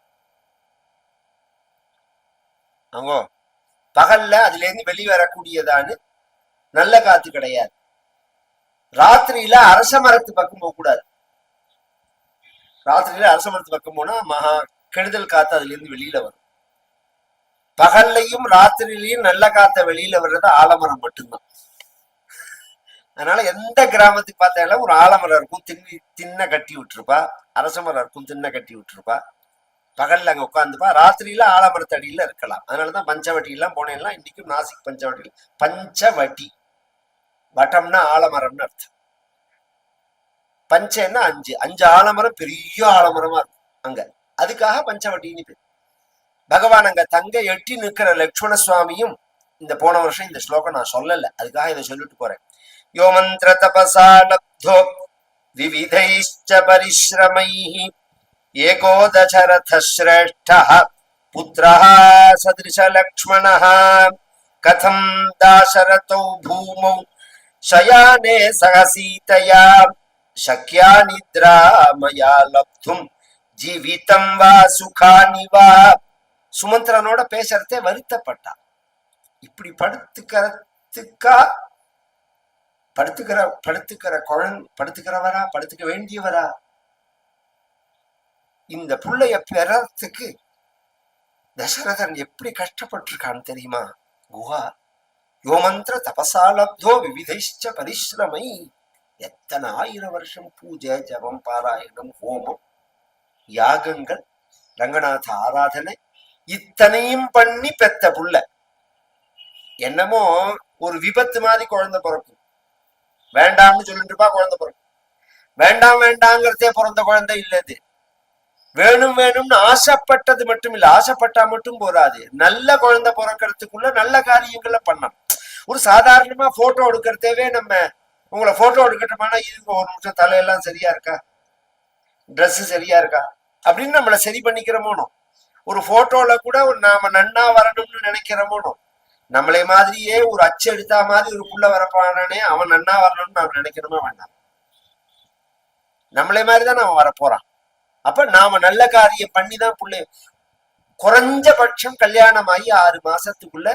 அவங்க பகல்ல அதுல இருந்து வெளிவரக்கூடியதான்னு நல்ல காத்து கிடையாது. ராத்திரியில அரச மரத்து பக்கம் போகக்கூடாது. ராத்திரியில அரச மரத்து பக்கம் போனா மகா கெடுதல் காத்து அதுல இருந்து வெளியில வரும். பகல்லையும் ராத்திரிலையும் நல்ல காத்த வெளியில வர்றது ஆலமரம் மட்டும்தான். அதனால எந்த கிராமத்துக்கு பார்த்தாலும் ஒரு ஆலமரம் இருக்கும், தின்ன கட்டி விட்டுருப்பா. அரச மரம் இருக்கும், தின்ன கட்டி விட்டுருப்பா. பகல்ல அங்க உட்காந்துப்பா, ராத்திரியில ஆலமரத்தடியில இருக்கலாம். அதனாலதான் பஞ்சவட்டி எல்லாம் போனேன்னா இன்னைக்கும் நாசிக் பஞ்சவட்டியில் பஞ்சவட்டி, வட்டம்னா ஆலமரம்னு அர்த்தம். பஞ்சன்னா அஞ்சு, அஞ்சு ஆலமரம் பெரிய ஆலமரமா இருக்கும் அங்க. அதுக்காக பஞ்சவட்டின்னு பேர். பகவான் அங்க தங்க எட்டி நிற்கிற லட்சுமண சுவாமியும் இந்த போன வருஷம் இந்த ஸ்லோகம் நான் சொல்லல, அதுக்காக இதை சொல்லிட்டு போறேன். யோ மந்திர தபசா லப்தோ விவிதைஷ்ச பரிஸ்ரமைஹி ஏகோ தசரத ஸ்ரேஷ்டः புத்ரः சதிருஷ லக்ஷ்மணः கதம் தாசரதௌ பூமௌ சயானே சக சீதயா சக்யா நித்ரா மயா லப்தும் ஜீவிதம் வா சுகானி வா. சுமந்திரனோட பேசுறதே வருத்தப்பட்டா. இப்படி படுத்துக்கிறதுக்கா படுத்துக்கிறவரா, படுத்துக்க வேண்டியவரா? இந்த புள்ளைய பெறத்துக்கு தசரதன் எப்படி கஷ்டப்பட்டிருக்கான்னு தெரியுமா? குஹா யோமந்திர தபசாலப்தோ விவிதைஷ்ச பரிஸ்ரமை. எத்தனை 1000 வருஷம் பூஜை, ஜபம், பாராயணம், ஹோமம், யாகங்கள், ரங்கநாத ஆராதனை, இத்தனையும் பண்ணி பெத்த புள்ள. என்னமோ ஒரு விபத்து மாதிரி குழந்தை பிறக்கும். வேண்டாம்னு சொல்லிட்டு இருப்பா, குழந்தை பிறக்கும். வேண்டாம் வேண்டாங்கிறதே பிறந்த குழந்தை இல்லது. வேணும் வேணும்னு ஆசைப்பட்டது மட்டும் இல்ல, ஆசைப்பட்டா மட்டும் போராது. நல்ல குழந்தை பிறக்கிறதுக்குள்ள நல்ல காரியங்களை பண்ணணும். ஒரு சாதாரணமா போட்டோ எடுக்கிறதேவே நம்ம, உங்களை போட்டோ எடுக்கட்டுமானா இதுங்க ஒரு நிமிஷம், தலையெல்லாம் சரியா இருக்கா, ட்ரெஸ் சரியா இருக்கா அப்படின்னு நம்மளை சரி பண்ணிக்கிறோமோனோ. ஒரு போட்டோல கூட நாம நன்னா வரணும்னு நினைக்கிறோமோனோ. நம்மளே மாதிரியே ஒரு அச்சு எடுத்தா மாதிரி ஒரு புள்ள வரப்பானே, அவன் நன்னா வரணும்னு நாம நினைக்கணுமா வேண்டாம்? நம்மளே மாதிரிதான் அவன் வரப்போறான். அப்ப நாம நல்ல காரியம் பண்ணிதான் புள்ளை. குறைஞ்சபட்சம் கல்யாணம் ஆகி 6 மாசத்துக்குள்ள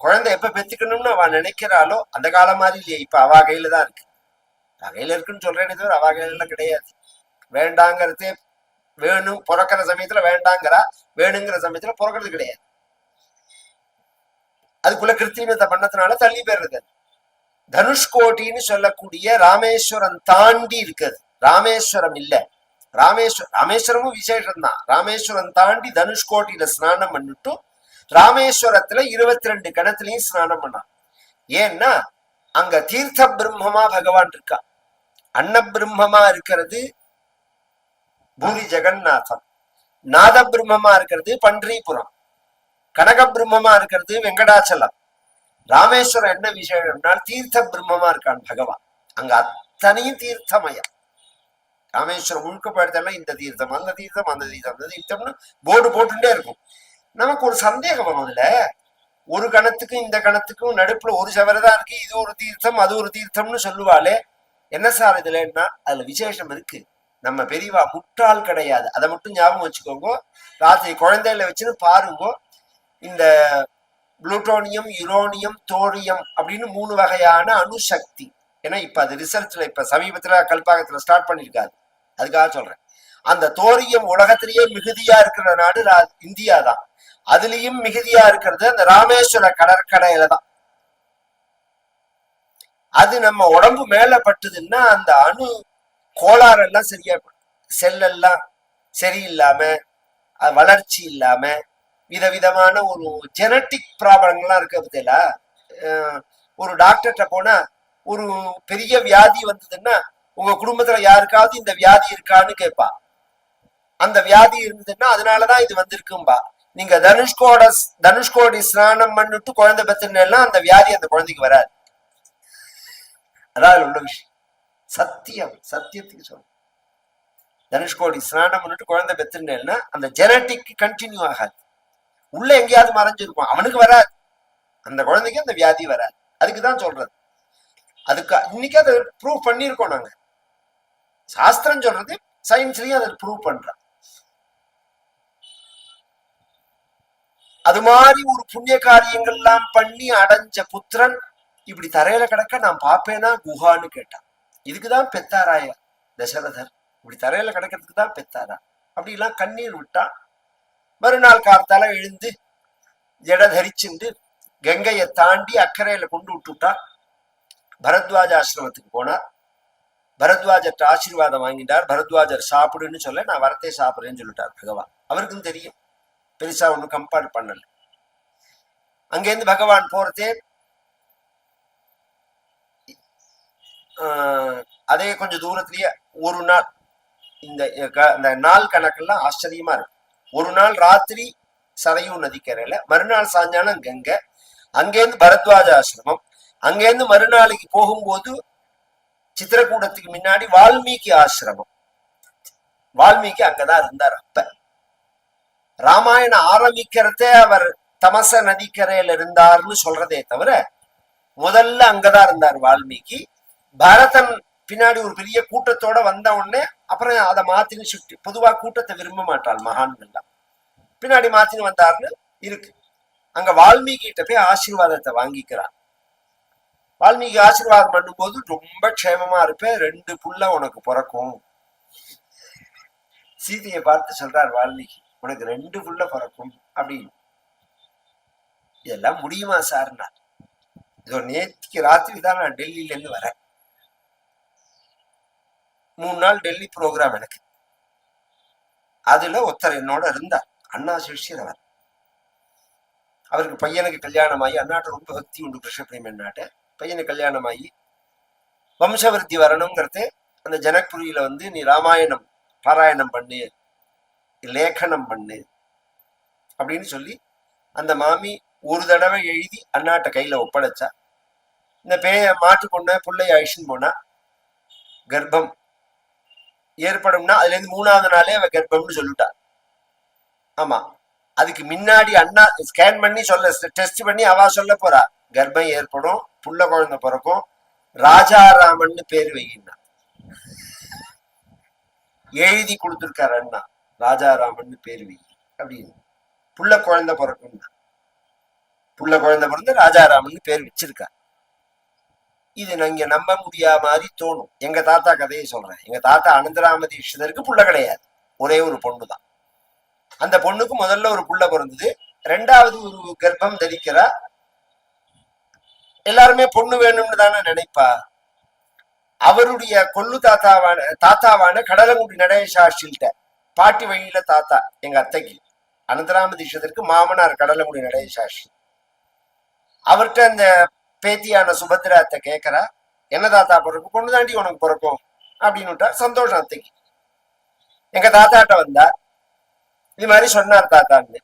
குழந்தை எப்ப பெத்துக்கணும்னு அவ நினைக்கிறாளோ அந்த காலம் மாதிரி இல்லையே. இப்ப அவ கையில தான் இருக்கு. கையில இருக்குன்னு சொல்றேனே தவிர அவ கையில கிடையாது. வேண்டாங்கிறதே வேணும், பிறக்கிற சமயத்துல வேண்டாங்கிறா, வேணுங்கிற சமயத்துல பிறக்கிறது கிடையாது. அதுக்குள்ள கிருத்திமத்தை பண்ணதுனால தள்ளி போயிடுறது. தனுஷ்கோட்டின்னு சொல்லக்கூடிய ராமேஸ்வரம் தாண்டி இருக்குது. ராமேஸ்வரம் இல்ல, ராமேஸ்வரமும் விசேஷம் தான். ராமேஸ்வரம் தாண்டி தனுஷ்கோட்டியில ஸ்நானம் பண்ணிட்டு ராமேஸ்வரத்துல 22 கிணத்துலயும் ஸ்நானம் பண்ணான். ஏன்னா அங்க தீர்த்த பிரம்மமா பகவான் இருக்கா. அன்ன பிரம்மமா இருக்கிறது பூரி ஜெகநாதம், நாத பிரம்மமா இருக்கிறது பன்றிபுரம், கனக பிரம்மமா இருக்கிறது வெங்கடாச்சலம். ராமேஸ்வரம் என்ன விசேஷம்னா தீர்த்த பிரம்மமா இருக்கான் பகவான். அங்க அத்தனையும் தீர்த்தமயம். ராமேஸ்வரம் முழுக்க போயிடுதெல்லாம் இந்த தீர்த்தம், அந்த தீர்த்தம், அந்த தீர்த்தம், அந்த தீர்த்தம்னு போர்டு போட்டுட்டே இருக்கும். நமக்கு ஒரு சந்தேகம் வரும். அதுல ஒரு கணத்துக்கும் இந்த கணத்துக்கும் நடுப்புல ஒரு சவரதான் இருக்கு. இது ஒரு தீர்த்தம், அது ஒரு தீர்த்தம்னு சொல்லுவாளே, என்ன சார் இதுலன்னா அதுல விசேஷம் இருக்கு. நம்ம பெரியவா முட்டாள் கிடையாது, அதை மட்டும் ஞாபகம் வச்சுக்கோங்க. ராத்திரி குழந்தையில வச்சுன்னு பாருங்க. இந்த புளூட்டோனியம், யுரோனியம், தோரியம் அப்படின்னு 3 வகையான அணுசக்தி. ஏன்னா இப்ப அது ரிசர்ச்ல இப்ப சமீபத்துல கல்பாக்கத்துல ஸ்டார்ட் பண்ணிருக்காரு. அதுக்காக சொல்றேன். அந்த தோரியம் உலகத்திலேயே மிகுதியா இருக்கிற நாடு இந்தியா தான். அதுலயும் மிகுதியா இருக்கிறது அந்த ராமேஸ்வர கடற்கரையில தான். அது நம்ம உடம்பு மேல பட்டுதுன்னா அந்த அணு கோளாறு எல்லாம் சரியா, செல்லெல்லாம் சரியில்லாம, வளர்ச்சி இல்லாம, விதவிதமான ஒரு ஜெனட்டிக் ப்ராப்ளம்லாம் இருக்கு. பத்தியில ஒரு டாக்டர்கிட்ட போனா ஒரு பெரிய வியாதி வந்ததுன்னா உங்க குடும்பத்துல யாருக்காவது இந்த வியாதி இருக்கான்னு கேட்பா. அந்த வியாதி இருந்ததுன்னா அதனாலதான் இது வந்திருக்கும்பா. நீங்க தனுஷ்கோடி ஸ்நானம் பண்ணிட்டு குழந்தை பெற்றுனா அந்த வியாதி அந்த குழந்தைக்கு வராது. அதாவது உள்ள விஷயம். சத்தியம், சத்தியத்துக்கு சொல்ல. தனுஷ்கோடி ஸ்நானம் பண்ணிட்டு குழந்தை பெற்றுனா அந்த ஜெனட்டிக் கண்டினியூ ஆகாது. உள்ள எங்கேயாவது மறைஞ்சிருக்கும், அவனுக்கு வராது, அந்த குழந்தைக்கு அந்த வியாதி வராது. அதுக்குதான் சொல்றது. அதுக்கு இன்னைக்கு அதை ப்ரூவ் பண்ணிருக்கோம் நாங்க. சாஸ்திரம் சொல்றது, சயின்ஸ்லயும் அதை ப்ரூவ் பண்றோம். அது மாதிரி ஒரு புண்ணிய காரியங்கள்லாம் பண்ணி அடைஞ்ச புத்திரன் இப்படி தரையில கிடக்க நான் பாப்பேனா குஹான்னு கேட்டான். இதுக்குதான் பெத்தாராய தசரதர், இப்படி தரையில கிடக்கிறதுக்கு தான் பெத்தாரா. அப்படி எல்லாம் கண்ணீர் விட்டான். மறுநாள் காத்தால எழுந்து ஜட தரிச்சுண்டு கங்கையை தாண்டி அக்கறையில கொண்டு விட்டுட்டா. பரத்வாஜ ஆசிரமத்துக்கு போனார். பரத்வாஜர்கிட்ட ஆசீர்வாதம் வாங்கிட்டார். பரத்வாஜர் சாப்பிடுன்னு சொல்ல, நான் வரத்தே சாப்பிடுறேன்னு சொல்லிட்டார் பகவான். அவருக்கும் தெரியும், பெருசா ஒன்னும் கம்பேர் பண்ணல. அங்கேருந்து பகவான் போறதே அதே கொஞ்சம் தூரத்திலேயே ஒரு நாள், இந்த நாள் கணக்கெல்லாம் ஆச்சரியமா இருக்கு. ஒரு நாள் ராத்திரி சரையூ நதிக்கரையில, மறுநாள் சாயங்காலம் கங்கை, அங்கேருந்து பரத்வாஜ ஆசிரமம், அங்கேருந்து மறுநாளைக்கு போகும்போது சித்திரக்கூடத்துக்கு முன்னாடி வால்மீகி ஆசிரமம். வால்மீகி அங்கதான் இருந்தார். அப்ப ராமாயணம் ஆரம்பிக்கிறதே அவர் தமச நதிக்கரையில இருந்தார்னு சொல்றதே தவிர முதல்ல அங்கதான் இருந்தார் வால்மீகி. பரதன் பின்னாடி ஒரு பெரிய கூட்டத்தோட வந்த உடனே அப்புறம் அதை மாத்தின்னு சுட்டி, பொதுவா கூட்டத்தை விரும்ப மாட்டாள் மகான்கள்லாம், பின்னாடி மாத்தின்னு வந்தார்னு இருக்கு. அங்க வால்மீகி கிட்ட போய் ஆசீர்வாதத்தை வாங்கிக்கிறார். வால்மீகி ஆசீர்வாதம் பண்ணும்போது ரொம்ப க்ஷேமமா இருப்பேன், 2 புள்ள உனக்கு பிறக்கும். சீதையை பார்த்து சொல்றார் வால்மீகி, உனக்கு 2 புள்ள பிறக்கும் அப்படின்னு. இதெல்லாம் முடியுமா சார்னா? இதோ நேற்றுக்கு ராத்திரி தான் நான் டெல்லியில இருந்து வரேன். 3 நாள் டெல்லி ப்ரோக்ராம் எனக்கு. அதுல ஒருத்தர் என்னோட இருந்தார், அண்ணா சிஷ்யர். அவர் அவருக்கு பையனுக்கு கல்யாணம் ஆகி, அண்ணாட்ட ரொம்ப பக்தி உண்டு கிருஷ்ணபிரேம் அண்ணாட்ட. பையனுக்கு கல்யாணம் ஆகி வம்சவருத்தி வரணுங்கிறது அந்த ஜனக்புரியில வந்து, நீ ராமாயணம் பாராயணம் பண்ணு, லேखனம் பண்ணு அப்படின்னு சொல்லி அந்த மாமி ஒரு தடவை எழுதி அண்ணாட்ட கையில ஒப்படைச்சா. இந்த மாட்டு பொண்ண பிள்ளை ஆயிடுச்சுன்னு போனா, கர்ப்பம் ஏற்படும்னா அதுல இருந்து 3ஆவது நாளே அவ கர்ப்பம்னு சொல்லிட்டா. ஆமா, அதுக்கு முன்னாடி அண்ணா ஸ்கேன் பண்ணி சொல்ல, டெஸ்ட் பண்ணி அவ சொல்ல போறா, கர்ப்பம் ஏற்படும், புள்ள குழந்தை பிறக்கும், ராஜாராமன் பேர் வைக்கினா. எழுதி கொடுத்துருக்காரு அண்ணா, ராஜாராமன் பேர் வை அப்படின்னு. புள்ள குழந்தை பிறக்கும், புள்ள குழந்தை பிறந்து ராஜாராமன் பேர் வச்சிருக்கா. இது இங்க நம்ப முடியாத மாதிரி தோணும். எங்க தாத்தா கதையை சொல்றேன். எங்க தாத்தா அனந்தராம தீட்சிதருக்கு புள்ள கிடையாது, ஒரே ஒரு பொண்ணு தான். அந்த பொண்ணுக்கு முதல்ல ஒரு புள்ள பிறந்தது, 2வது ஒரு கர்ப்பம் தரிக்கிறா. எல்லாருமே பொண்ணு வேணும்னு தானே நினைப்பா. அவருடைய கொள்ளு தாத்தாவான கடலங்குடி நடேசாஷ்டில்ட்ட பாட்டி வழியில தாத்தா, எங்க அத்தைக்கு அனந்தராம தீட்சிதருக்கு மாமனார் கடலங்குடி நடேசாஷ்டி. அவர்கிட்ட அந்த பேத்தியான சுபத்ரா அத்தை கேட்கறா, என்ன தாத்தா பிறக்கும்? பொண்ணு தாண்டி உனக்கு பிறக்கும் அப்படின்னு. சந்தோஷம் அத்தைக்கு. எங்க தாத்தாட்ட வந்தா இது மாதிரி சொன்னார் தாத்தான்னு.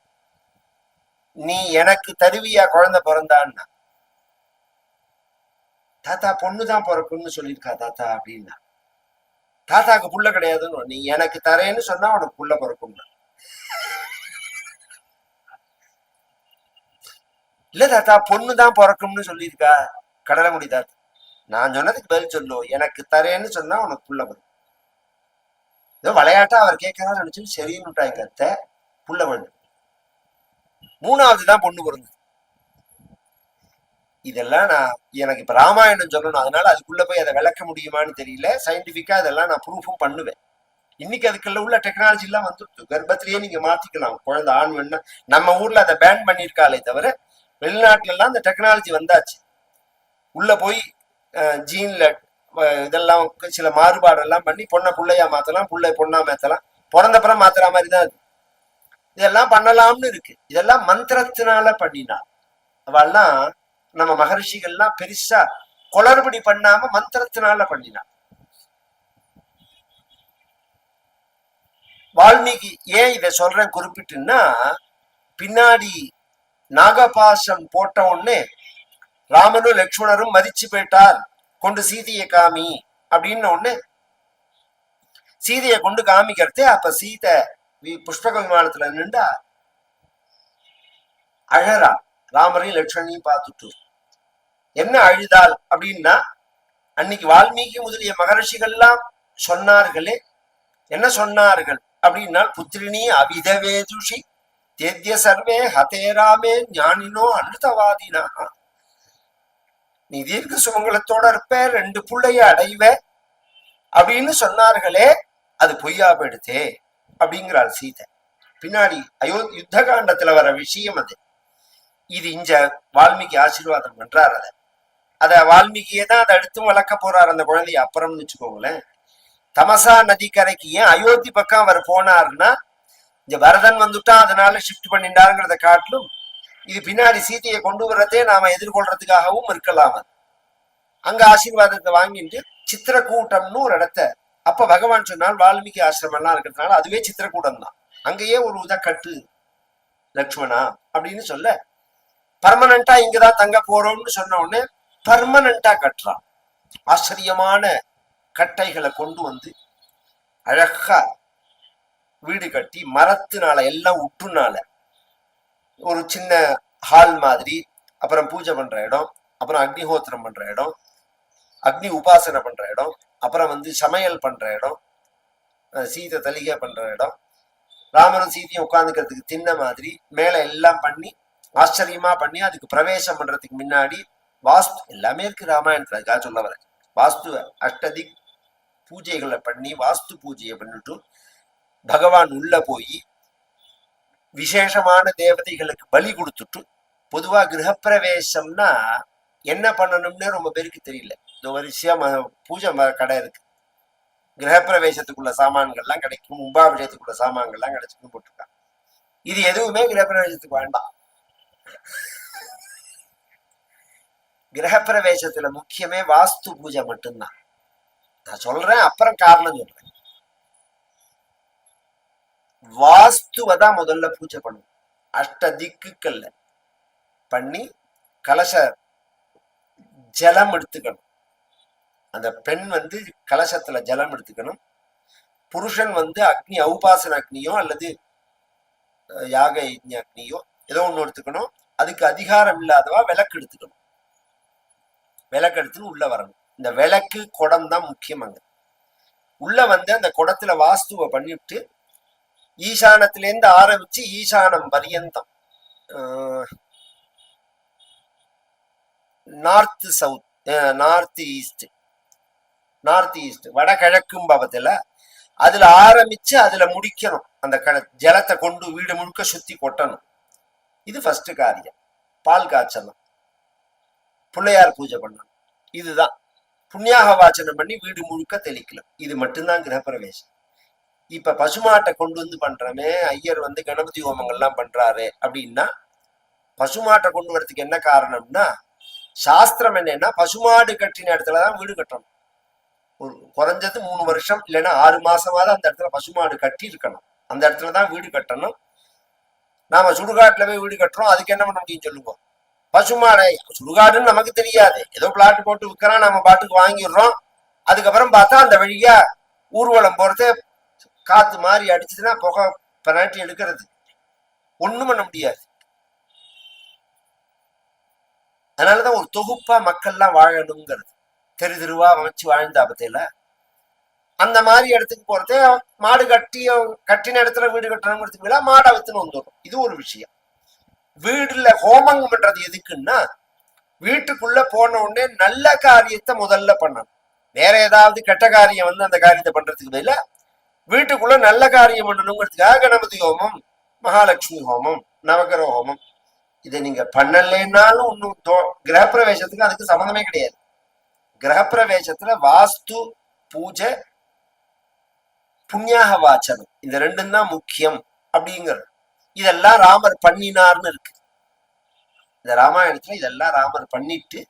நீ எனக்கு தருவியா குழந்தை பிறந்தான்னா? தாத்தா பொண்ணுதான் பிறக்கும்னு சொல்லியிருக்கா தாத்தா அப்படின்னா. தாத்தாக்கு புள்ள கிடையாதுன்னு, நீ எனக்கு தரேன்னு சொன்னா உனக்கு புள்ள பிறக்கும். இல்ல தாத்தா பொண்ணுதான் பிறக்கும்னு சொல்லியிருக்கா கடலங்குடி தாத்தா. நான் சொன்னதுக்கு பதில் சொல்லு, எனக்கு தரேன்னு சொன்னா உனக்கு புள்ள பிறக்கும். ஏதோ விளையாட்டா அவர் கேட்கறான்னு நினைச்சு சரின்னுட்டா எங்க அத்தை. புள்ள பிறந்து 3வது தான் பொண்ணு பிறந்தது. இதெல்லாம் நான் எனக்கு இப்ப ராமாயணம் சொல்லணும், அதனால அதுக்குள்ள போய் அதை விளக்க முடியுமான்னு தெரியல. சயின்டிபிக்கா இதெல்லாம் நான் ப்ரூஃபும் பண்ணுவேன். இன்னைக்கு அதுக்குள்ள உள்ள டெக்னாலஜி எல்லாம் வந்துட்டு கர்ப்பத்திலேயே நீங்க மாத்திக்கலாம் குழந்தை ஆண் வேணா. நம்ம ஊர்ல அதை பேன் பண்ணிருக்காளே தவிர வெளிநாட்டுல எல்லாம் அந்த டெக்னாலஜி வந்தாச்சு. உள்ள போய் ஜீன்ல இதெல்லாம் சில மாறுபாடு எல்லாம் பண்ணி பொண்ணை புள்ளையா மாத்தலாம், புள்ளை பொண்ணா மாத்தலாம், பிறந்தப்புறம் மாத்துற மாதிரி தான் இருக்கு. இதெல்லாம் பண்ணலாம்னு இருக்கு. இதெல்லாம் மந்திரத்தினால பண்ணினா. அவெல்லாம் நம்ம மகர்ஷிகள்லாம் பெருசா குளறுபடி பண்ணாம மந்திரத்தினால பண்ணினா. வால்மீகி ஏன் இதை சொல்றேன் குறிப்பிட்டுன்னா, பின்னாடி நாகபாசம் போட்ட உடனே ராமனும் லட்சுமணரும் மதிச்சு போயிட்டார், கொண்டு சீதையை காமி அப்படின்னு உடனே சீதையை கொண்டு காமிக்கிறதே. அப்ப சீதை புஷ்பக விமானத்துல நின்றா அழறா, ராமரையும் லட்சுமணையும் பார்த்துட்டு. என்ன அழுதாள் அப்படின்னா, அன்னைக்கு வால்மீகி முதலிய மகர்ஷிகள்லாம் சொன்னார்களே, என்ன சொன்னார்கள் அப்படின்னா, புத்திரினி அவிதவேதுஷி தேத்திய சர்வே ஹதேராமே ஞானினோ அனுதவாதினா. நீ தீர்க்க சுமங்கலத்தோட இருப்ப, 2 புள்ளைய அடைவ அப்படின்னு சொன்னார்களே, அது பொய்யா போயிடுதே அப்படிங்கிறாள் சீதை. பின்னாடி யுத்த காண்டத்துல வர விஷயம் அது. இது இங்க வால்மீகி ஆசீர்வாதம் பண்றாரு. அத வால்மீகியே தான் அதை அடுத்தும் வளர்க்க போறாரு அந்த குழந்தைய அப்புறம்னு வச்சுக்கோங்களேன். தமசா நதிக்கரைக்கு ஏன் அயோத்தி பக்கம் அவர் போனாருன்னா, இங்க வரதன் வந்துட்டான் அதனால ஷிஃப்ட் பண்ணிட்டாருங்கிறத காட்டிலும் இது பின்னாடி சீதையை கொண்டு வர்றதே நாம எதிர்கொள்றதுக்காகவும் இருக்கலாம். அங்க ஆசீர்வாதத்தை வாங்கிட்டு சித்திரக்கூட்டம்னு ஒரு இடத்த அப்ப பகவான் சொன்னால் வால்மீகி ஆசிரமம் எல்லாம் இருக்கிறதுனால அதுவே சித்திரக்கூடம் தான். அங்கேயே ஒரு கட்டு லக்ஷ்மணா அப்படின்னு சொல்ல பர்மனண்டா இங்கதான் தங்க போறோம்னு சொன்ன உடனே பர்மனண்டா கட்டுறான். ஆச்சரியமான கட்டைகளை கொண்டு வந்து அழகா வீடு கட்டி மரத்துனால எல்லாம் உட்டுனால ஒரு சின்ன ஹால் மாதிரி, அப்புறம் பூஜை பண்ற இடம், அப்புறம் அக்னிஹோத்திரம் பண்ற இடம், அக்னி உபாசனை பண்ற இடம், அப்புறம் சமையல் பண்ற இடம், சீதை தலிகை பண்ற இடம், ராமரும் சீதையும் உட்காந்துக்கிறதுக்கு தின்ன மாதிரி மேல எல்லாம் பண்ணி ஆச்சரியமா பண்ணி அதுக்கு பிரவேசம் பண்றதுக்கு முன்னாடி வாஸ்து எல்லாமே இருக்கு ராமாயணத்துல. அதுக்காக சொல்ல வர வாஸ்து அஷ்டதிக் பூஜைகளை பண்ணி வாஸ்து பூஜையை பண்ணிட்டு பகவான் உள்ள போய் விசேஷமான தேவதைகளுக்கு பலி கொடுத்துட்டு, பொதுவா கிரகப்பிரவேசம்னா என்ன பண்ணணும்னு ரொம்ப பேருக்கு தெரியல. இந்த வரிசையா பூஜை கடை இருக்கு, கிரகப்பிரவேசத்துக்குள்ள சாமான்கள்லாம் கிடைக்கும், கும்பாபிஷேகத்துக்குள்ள சாமான்கள்லாம் கிடைச்சுன்னு போட்டிருக்காங்க. இது எதுவுமே கிரகப்பிரவேசத்துக்கு வேண்டாம். கிரகப்பிரவேசத்துல முக்கியமே வாஸ்து பூஜை மட்டும்தான். நான் சொல்றேன் அப்புறம் காரணம் சொல்றேன். வாஸ்துவதான் முதல்ல பூஜை பண்ணும். அஷ்ட திக்குகள்ல பண்ணி கலச ஜலம் எடுத்துக்கணும். அந்த பெண் கலசத்துல ஜலம் எடுத்துக்கணும். புருஷன் அக்னி உபாசன அக்னியோ அல்லது யாக அக்னியோ ஏதோ ஒண்ணு எடுத்துக்கணும். அதுக்கு அதிகாரம் இல்லாதவா விளக்கு எடுத்துக்கணும். விளக்கு எடுத்துன்னு உள்ள வரணும். இந்த விளக்கு குடம் தான் முக்கியம். அங்க உள்ள அந்த குடத்துல வாஸ்துவை பண்ணிவிட்டு ஈசானத்திலேருந்து ஆரம்பிச்சு ஈசானம் பரியந்தம், நார்த் சவுத், நார்த் ஈஸ்ட் வடகிழக்கும் பாவத்துல அதுல ஆரம்பிச்சு அதுல முடிக்கணும். அந்த ஜலத்தை கொண்டு வீடு முழுக்க சுத்தி கொட்டணும். இது ஃபர்ஸ்ட் காரியம். பால் காய்ச்சணும், பிள்ளையார் பூஜை பண்ணணும். இதுதான் புண்ணியாக வாச்சனம் பண்ணி வீடு முழுக்க தெளிக்கலாம். இது மட்டும்தான் கிரகப்பிரவேசம். இப்ப பசுமாட்டை கொண்டு பண்றமே, ஐயர் கணபதி ஹோமங்கள்லாம் பண்றாரு அப்படின்னா, பசுமாட்டை கொண்டு வரதுக்கு என்ன காரணம்னா, சாஸ்திரம் என்னன்னா பசுமாடு கட்டின இடத்துலதான் வீடு கட்டணும். ஒரு குறைஞ்சது 3 வருஷம் இல்லைன்னா 6 மாசமாவது அந்த இடத்துல பசுமாடு கட்டி இருக்கணும். அந்த இடத்துலதான் வீடு கட்டணும். நாம சுடுகாட்டுல போய் வீடு கட்டுறோம், அதுக்கு என்ன பண்ண முடியும் சொல்லுங்க? பசுமாடை சுடுகாடுன்னு நமக்கு தெரியாது, ஏதோ பிளாட் போட்டு விற்கிறான், நம்ம பாட்டுக்கு வாங்கிடுறோம். அதுக்கப்புறம் பார்த்தா அந்த வழியா ஊர்வலம் போறது காத்து மாதிரி அடிச்சுதுன்னா புகை பெனால்ட்டி எடுக்கிறது ஒண்ணும் பண்ண முடியாது. அதனாலதான் ஒரு தொகுப்பா மக்கள்லாம் வாழணுங்கிறது. தெரு தெருவா அமைச்சு வாழ்ந்த பத்தியில அந்த மாதிரி இடத்துக்கு போறதே மாடு கட்டின இடத்துல வீடு கட்டணுங்கிறதுக்கு மாடை வித்துன்னு வந்துடும். இது ஒரு விஷயம். வீடுல ஹோமங்கம் பண்றது எதுக்குன்னா, வீட்டுக்குள்ள போன உடனே நல்ல காரியத்தை முதல்ல பண்ணணும். வேற ஏதாவது கெட்ட காரியம் அந்த காரியத்தை பண்றதுக்கு பதிலா வீட்டுக்குள்ள நல்ல காரியம் பண்ணணுங்கிறதுக்காக கணபதி ஹோமம், மகாலட்சுமி ஹோமம், நவகிரக ஹோமம் இதை நீங்க பண்ணலைன்னாலும் ஒன்னும் கிரகப்பிரவேசத்துக்கு அதுக்கு சம்மந்தமே கிடையாது. கிரகப்பிரவேசத்துல வாஸ்து பூஜை, புண்ணியாக வாச்சனம், இந்த ரெண்டும் தான் முக்கியம் அப்படிங்கிறது. இதெல்லாம் ராமர் பண்ணினார்னு இருக்கு. இந்த ராமாயணத்துல இதெல்லாம் ராமர் பண்ணிட்டு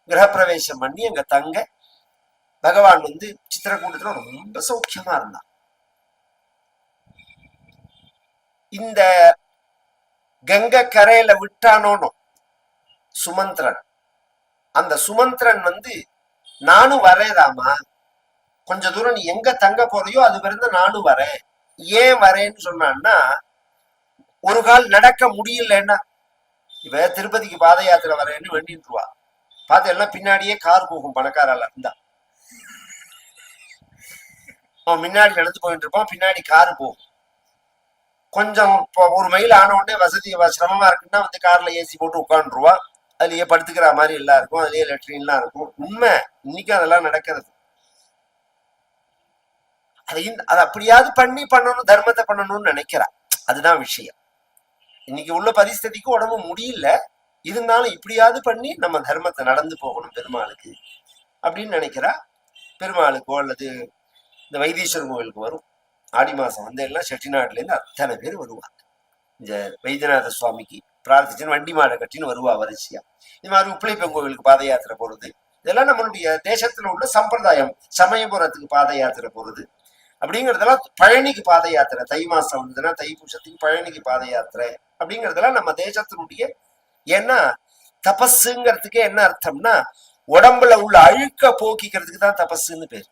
கிரகப்பிரவேசம் பண்ணி அங்க தங்க பகவான் சித்திரக்கூட்டத்துல ரொம்ப சௌக்கியமா இருந்தான். இந்த கங்கை கரையில விட்டானோனோ சுமந்திரன், அந்த சுமந்திரன் நானும் வரேன் ராமா, கொஞ்ச தூரம் நீ எங்க தங்க போறியோ அது பிறந்த நானும் வரேன். ஏன் வரேன்னு சொன்னான்னா, ஒரு கால் நடக்க முடியலன்னா, இவ திருப்பதிக்கு பாத யாத்திரை வரேன்னு வேண்டிட்டுருவா. பார்த்து எல்லாம் பின்னாடியே கார் போகும், பணக்காரால இருந்தா அவன் முன்னாடி நடந்து போயிட்டு இருப்பான், பின்னாடி காரு போகும். கொஞ்சம் ஒரு மைல் ஆன உடனே வசதி சிரமமா இருக்குன்னா கார்ல ஏசி போட்டு உட்காந்துருவா. அதுலயே படுத்துக்கிற மாதிரி எல்லாம் இருக்கும், அதுலயே லெட்ரின்லாம் இருக்கும். உண்மை, இன்னைக்கு அதெல்லாம் நடக்கிறது. அது அப்படியாவது பண்ணணும், தர்மத்தை பண்ணணும்னு நினைக்கிறா. அதுதான் விஷயம். இன்னைக்கு உள்ள பரிஸ்திதிக்கு உடம்பு முடியல, இருந்தாலும் இப்படியாவது பண்ணி நம்ம தர்மத்தை நடந்து போகணும் பெருமாளுக்கு அப்படின்னு நினைக்கிறா. பெருமாளுக்கோ அல்லது இந்த வைத்தீஸ்வரன் கோவிலுக்கு வரும். ஆடி மாசம் வந்து எல்லாம் செட்டிநாட்டுல இருந்து அத்தனை பேர் வருவாங்க. இந்த வைத்தியநாத சுவாமிக்கு பிரார்த்திச்சுன்னு வண்டி மாடை கட்டின்னு வருவா வரிசையா. இது மாதிரி உப்பிலிப்பன் கோவிலுக்கு பாத யாத்திரை போறது, இதெல்லாம் நம்மளுடைய தேசத்துல உள்ள சம்பிரதாயம். சமயபுரத்துக்கு பாத யாத்திரை போறது அப்படிங்கிறதெல்லாம், பழனிக்கு பாத யாத்திரை தை மாசம் வந்ததுன்னா தைப்பூசத்துக்கு பழனிக்கு பாத யாத்திரை அப்படிங்கிறதெல்லாம் நம்ம தேசத்தினுடைய. ஏன்னா தபஸுங்கிறதுக்கே என்ன அர்த்தம்னா, உடம்புல உள்ள அழுக்க போக்கிக்கிறதுக்கு தான் தபஸுன்னு பேர்.